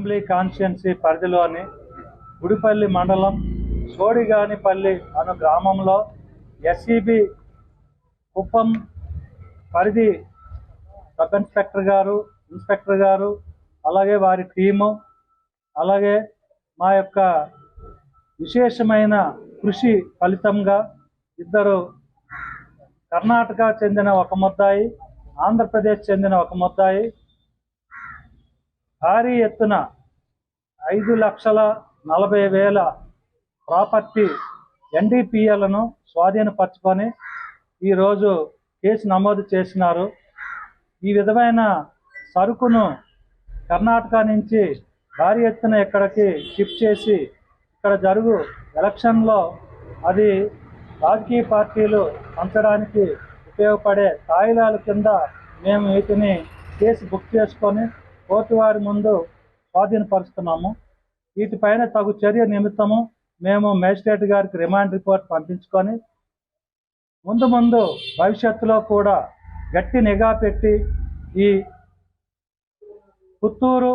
Assembly constituency పరిధిలోని గుడిపల్లి మండలం సోడిగానిపల్లి అను గ్రామంలో ఎస్ఈబి కుప్పం పరిధి సబ్ ఇన్స్పెక్టర్ గారు అలాగే వారి టీము, అలాగే మా యొక్క విశేషమైన కృషి ఫలితంగా ఇద్దరు కర్ణాటక చెందిన ఒక ముద్దాయి, ఆంధ్రప్రదేశ్ చెందిన ఒక ముద్దాయి భారీ ఎత్తున 5,40,000 ప్రాపర్టీ ఎన్డీపీఎలను స్వాధీనపరచుకొని ఈరోజు కేసు నమోదు చేసినారు. ఈ విధమైన సరుకును కర్ణాటక నుంచి భారీ ఎత్తున ఇక్కడికి షిఫ్ట్ చేసి ఇక్కడ జరుగు ఎలక్షన్లో అది రాజకీయ పార్టీలు పంచడానికి ఉపయోగపడే తాయిలాల కింద మేము వీటిని కేసు బుక్ చేసుకొని కోర్టు వారి ముందు స్వాధీనపరుస్తున్నాము. వీటిపైన తగు చర్య నిమిత్తము మేము మేజిస్ట్రేట్ గారికి రిమాండ్ రిపోర్ట్ పంపించుకొని ముందు భవిష్యత్తులో కూడా గట్టి నిఘా పెట్టి ఈ పుత్తూరు